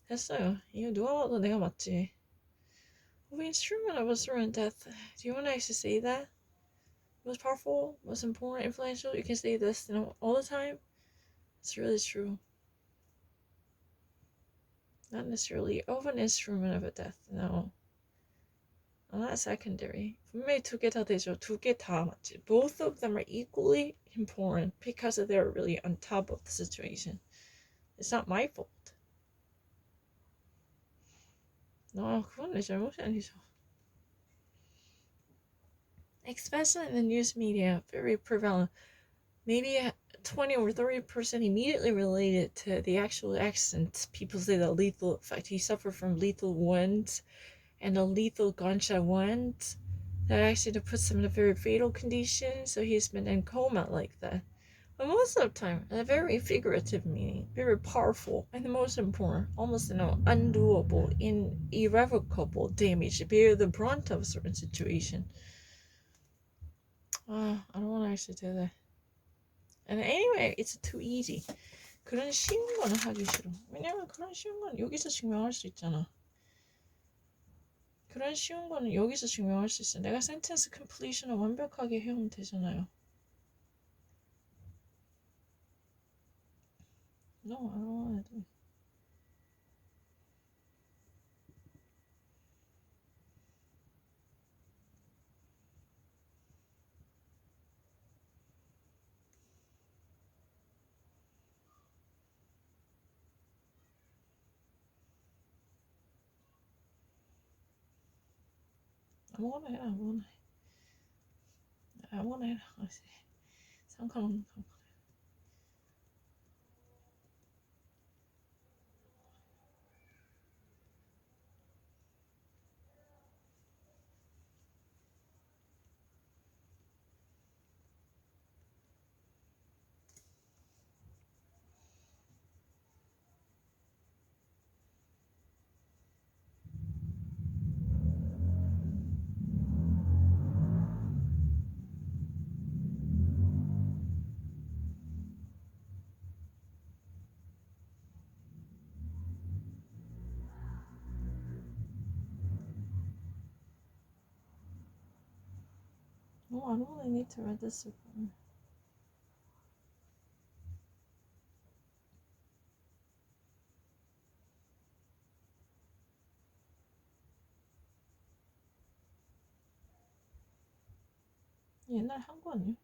됐어요. 이거 누가 봐도 내가 맞지. What instrument of a certain death? Do you want to actually say that? Most powerful, most important, influential. You can say this, all the time. It's really true. Not necessarily of an instrument of a death. No. Not secondary. 분명히 두 개 다 되죠. 두 개 다 맞지. Both of them are equally important because they're really on top of the situation. It's not my fault. No, 그건 내 잘못이 아니죠. Especially in the news media, very prevalent. Maybe 20 or 30% immediately related to the actual accident. People say that lethal effect. He suffered from lethal wounds and a lethal gunshot wound that actually puts him in a very fatal condition. So he's been in coma like that. But most of the time, a very figurative meaning, very powerful, and the most important, almost undoable, irrevocable damage, bear the brunt of a certain situation. I don't want to actually do that. And anyway, it's too easy. 그런 쉬운 거는 하기 싫어. 왜냐면 그런 쉬운 건 여기서 증명할 수 있잖아. 그런 쉬운 거는 여기서 증명할 수 있어. 내가 센텐스 컴플리션을 완벽하게 해오면 되잖아요. No, I don't want to do it. 아무거나 해라, 아무거나 해. 아무거나 해라. 상관없는 거. No, I don't really need to read this report. 옛날에 한 거 아니야?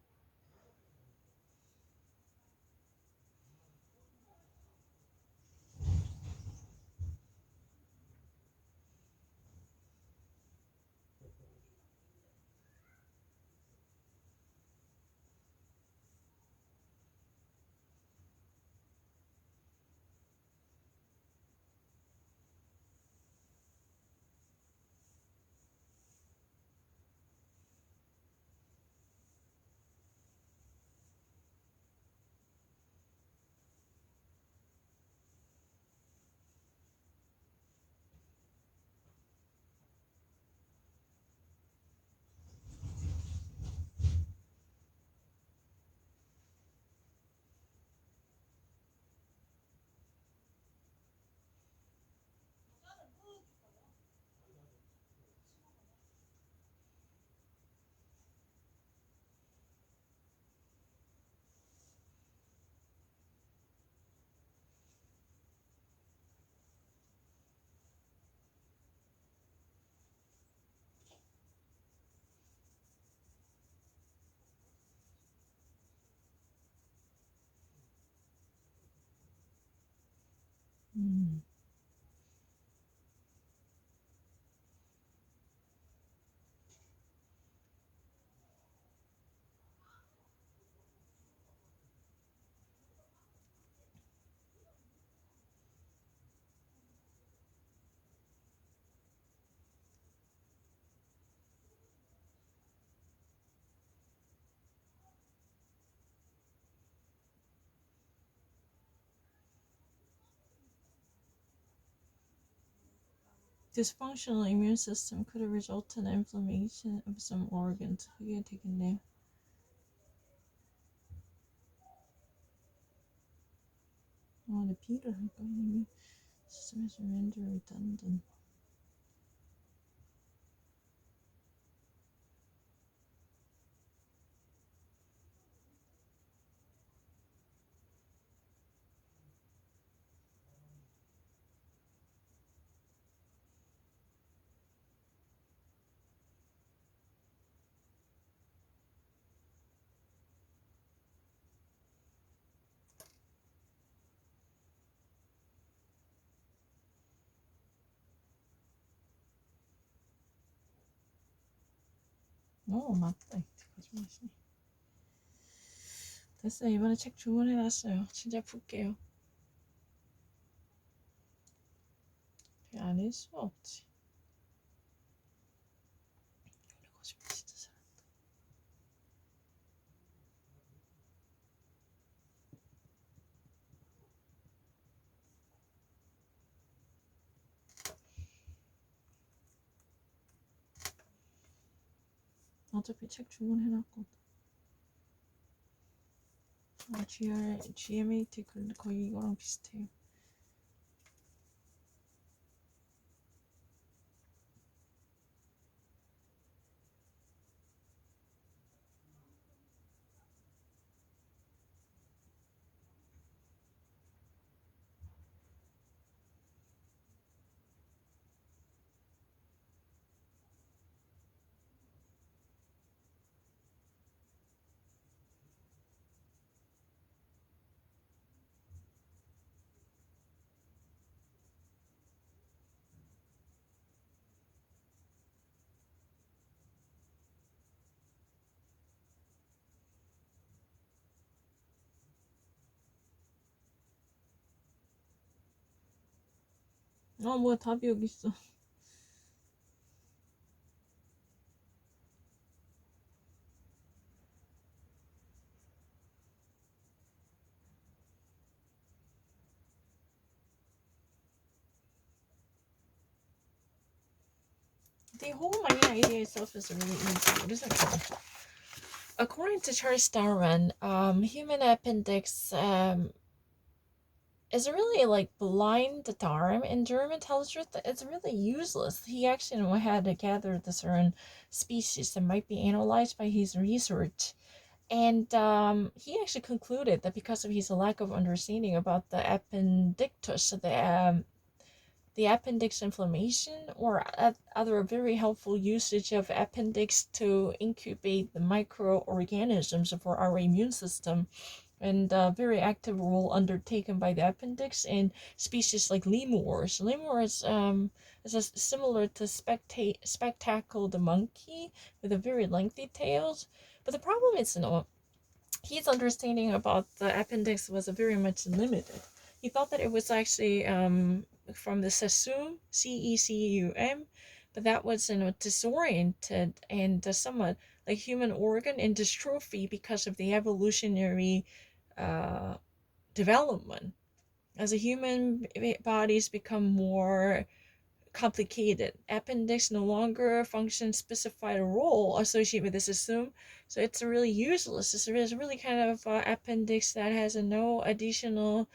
Dysfunctional immune system could result in inflammation of some organs. 그게 되겠네요. 근데 B를 할까? 아니면 system is rendered redundant. 맞다. 거짓말이네. 됐어요. 이번에 책 주문해놨어요. 진짜 풀게요. 아닐 수 없지. 우리 거짓말 진짜 잘한다. 어차피 책 주문해놨거든. GMAT 거의 이거랑 비슷해요. 뭐야, 답이 여기 있어. The whole main idea itself is really easy. What is it called? According to Charles Darwin, human appendix is really like blind Darm, and Darwin tells us that it's really useless. He actually had to gather the certain species that might be analyzed by his research. And he actually concluded that because of his lack of understanding about the appendictus, the appendix inflammation, or other very helpful usage of appendix to incubate the microorganisms for our immune system, and a very active role undertaken by the appendix in species like lemurs. Lemurs is similar to Spectacle the monkey, with a very lengthy tails. But the problem is, his understanding about the appendix was very much limited. He thought that it was actually from the cecum, cecum, but that was disoriented and somewhat like human organ in dystrophy because of the evolutionary development. As a human bodies become more complicated, appendix no longer functions specified role associated with this assume, so it's really useless. It's really kind of appendix that has no additional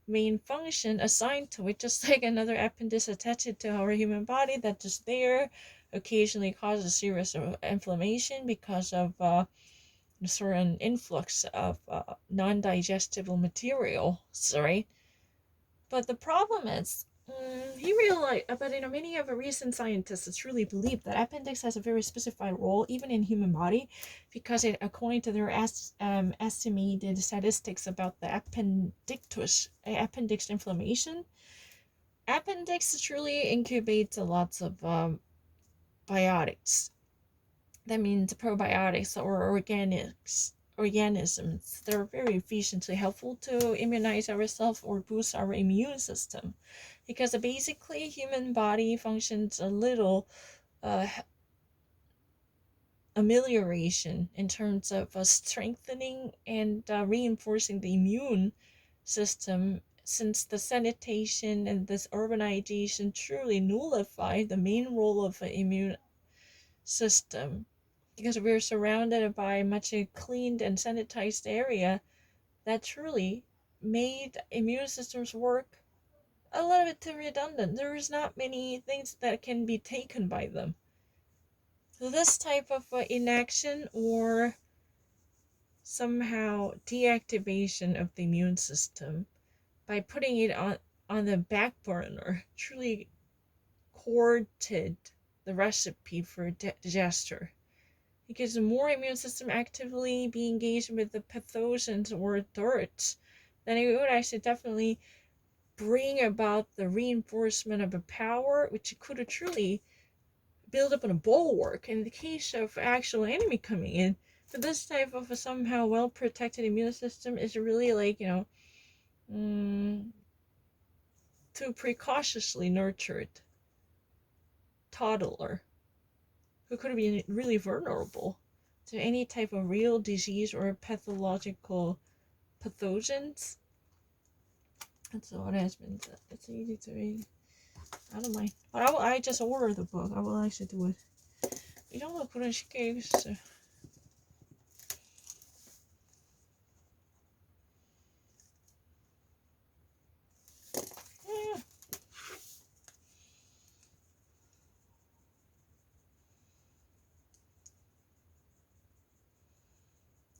main function assigned to it, just like another appendix attached to our human body that's just there, occasionally causes serious inflammation because of a certain influx of non-digestible material, right? But the problem is, he realized, but many of the recent scientists truly believe that appendix has a very specified role even in human body, because it, according to their estimated statistics about the appendix inflammation, appendix truly incubates lots of biotics. That means probiotics or organisms that are very efficiently helpful to immunize ourselves or boost our immune system, because basically human body functions a little amelioration in terms of strengthening and reinforcing the immune system, since the sanitation and this urbanization truly nullify the main role of the immune system, because we're surrounded by much cleaned and sanitized area that truly made immune systems work a little bit too redundant. There is not many things that can be taken by them. So this type of inaction or somehow deactivation of the immune system by putting it on the back burner truly courted the recipe for disaster. Because the more immune system actively be engaged with the pathogens or threats, then it would actually definitely bring about the reinforcement of a power which could truly build up on a bulwark in the case of actual enemy coming in. But this type of a somehow well protected immune system is really like, too precautiously nurtured toddler who could be really vulnerable to any type of real disease or pathological pathogens. That's what has been said. It's easy to read. I don't mind. But I just order the book. I will actually do it. 이런 거 그런 쉽게 읽었어요.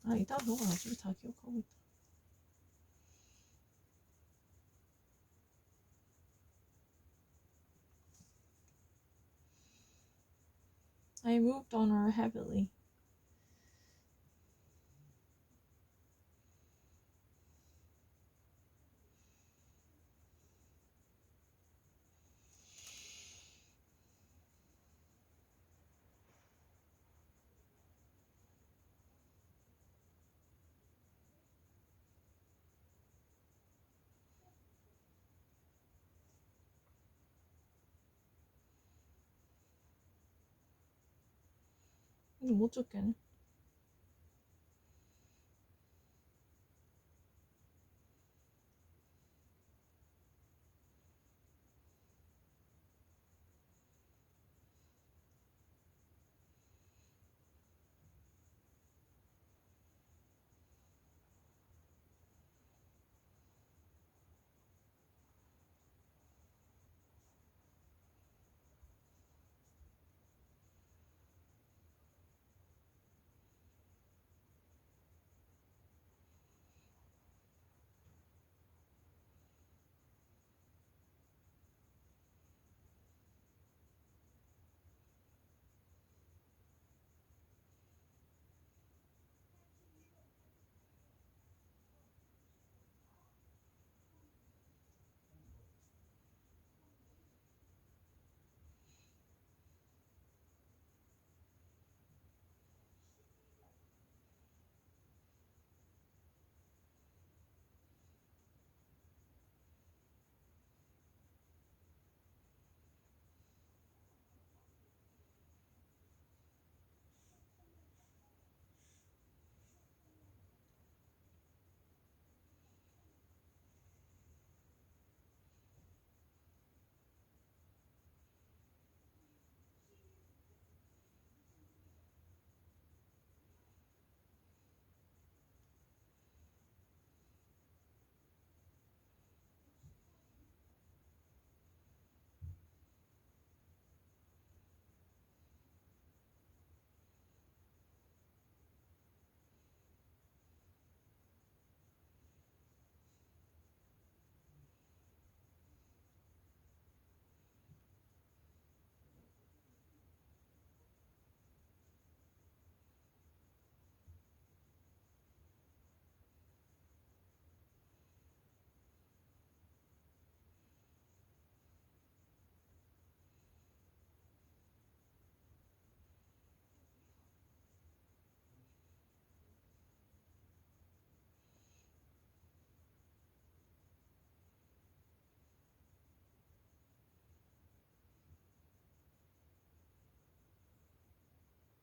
아, 이따 너가 나중에 다 기억하고 있다. I moved on her heavily. 이거 못 줬겠네.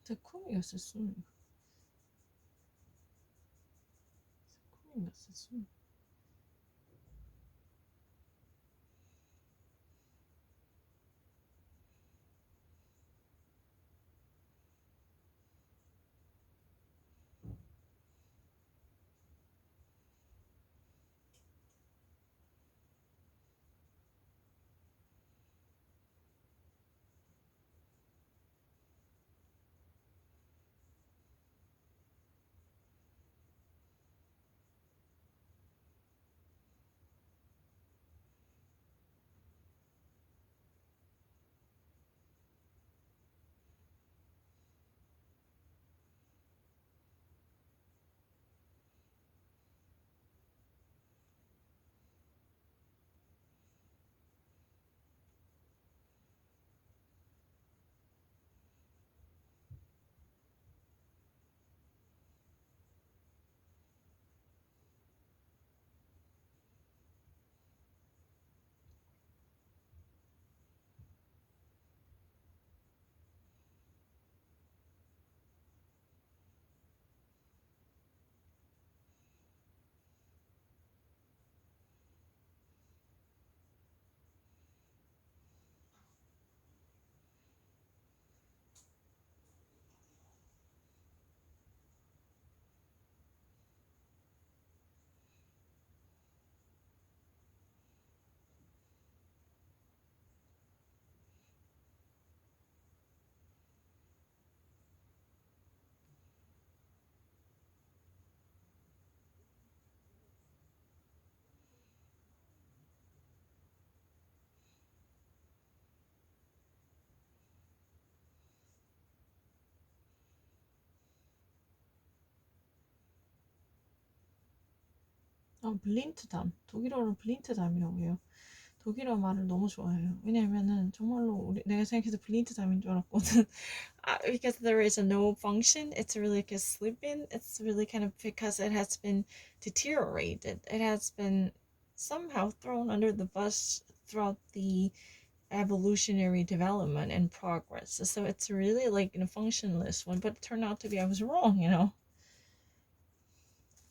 새콤이었었어. 새콤이었었어. 블린트담. 독일어로 블린트담이라고 해요. 독일어 말을 너무 좋아해요. 왜냐면은 정말로 내가 생각해서 블린트담인 줄 알았거든. Because there is a no function, it's really like a slip-in. It's really kind of because it has been deteriorated. It has been somehow thrown under the bus throughout the evolutionary development and progress. So it's really like a functionless one, but it turned out to be I was wrong, you know.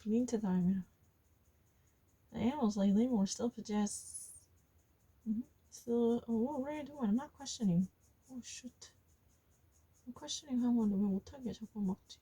Blinddarm. The animals like lemur still possess. Still, what are you doing? I'm not questioning. Oh shoot. I'm questioning 하면 왜 못하게 자꾸 막지?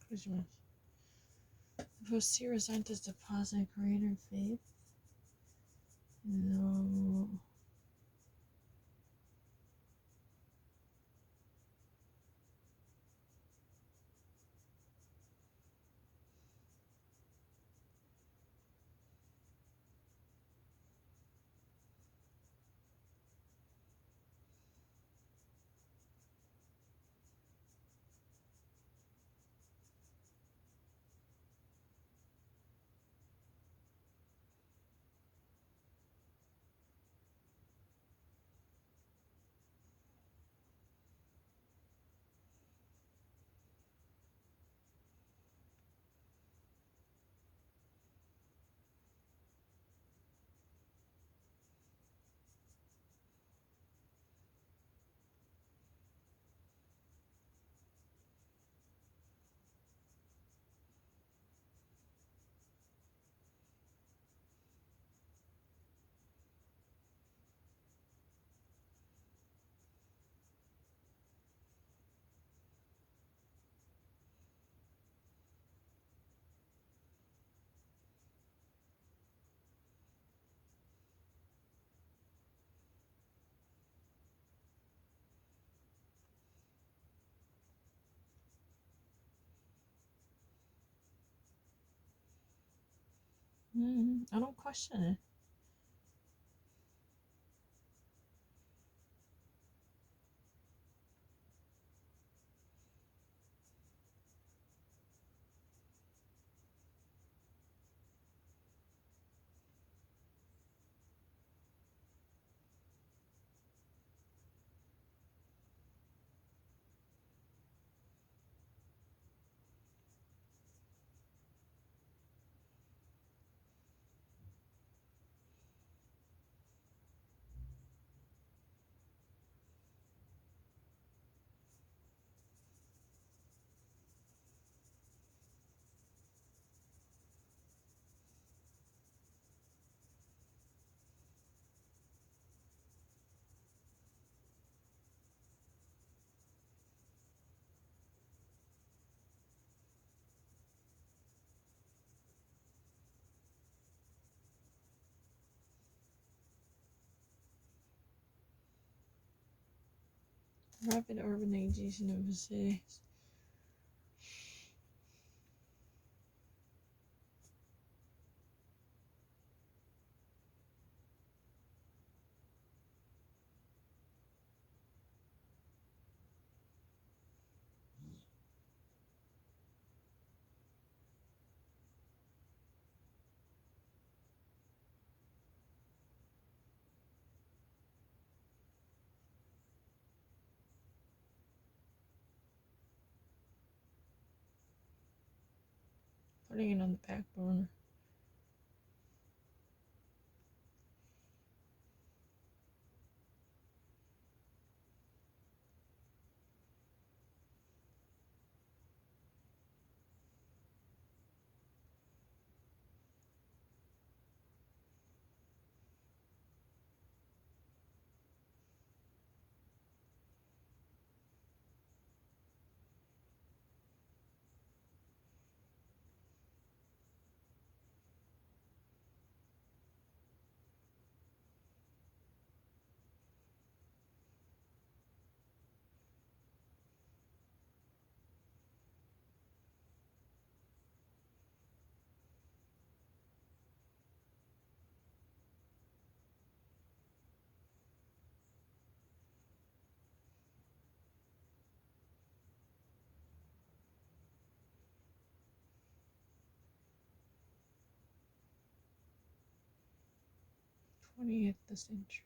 그러시면 posterior scientists deposit greater faith. No. I don't question it. Rapid urbanization of the cities. Putting it on the back burner. th century.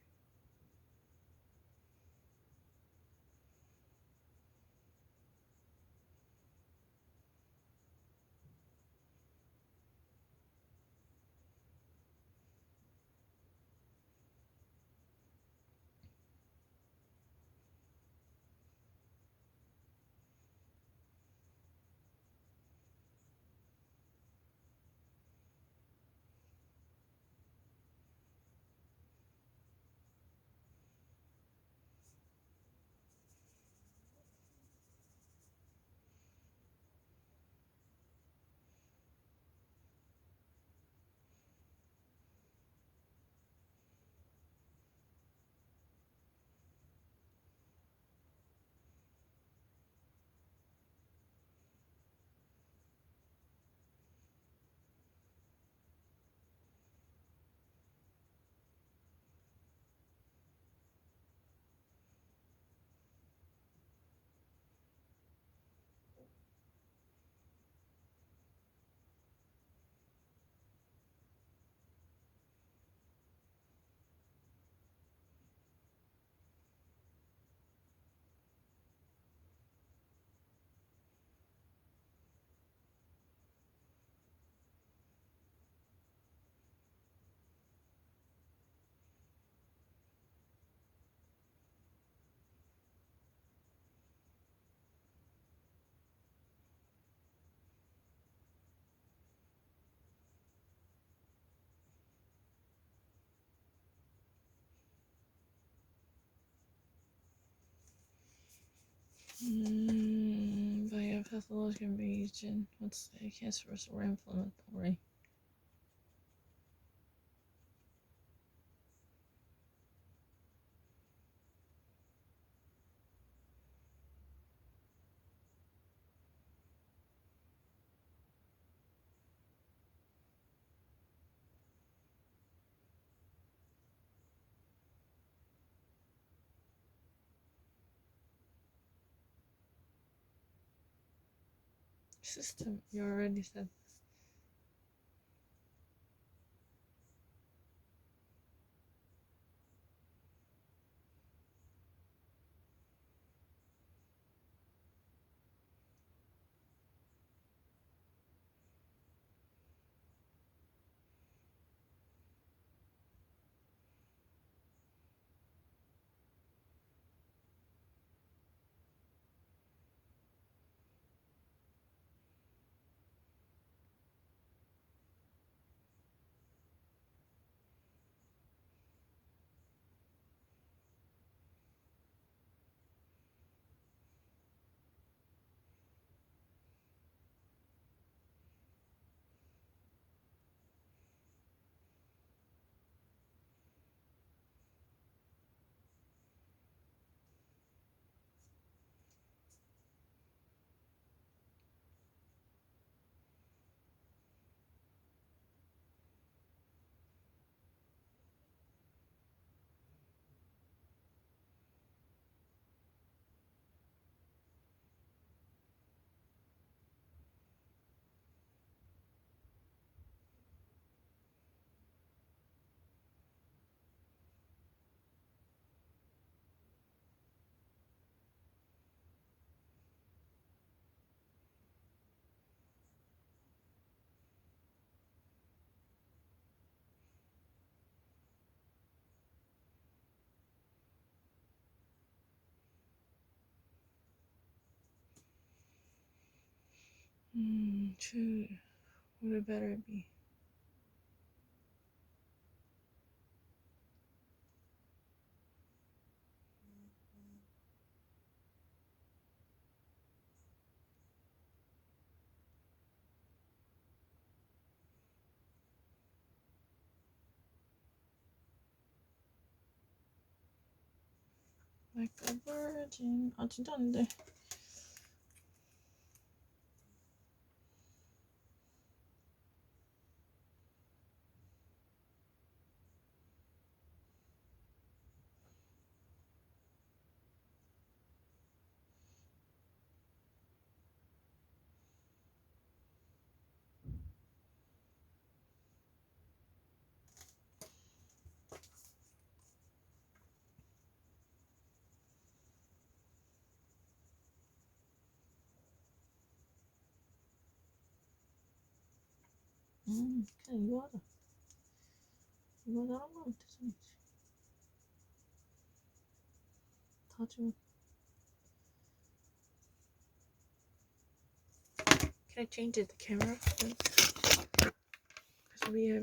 Biopathological region. What's the cancerous or inflammatory? System. You already said. Shoot. What it better be? Like a virgin. 아, 진짜 안 돼. 그냥 이거 하자. 이거 다른 거 하면 되잖아. 다 지금. Can I change the camera? Because we have a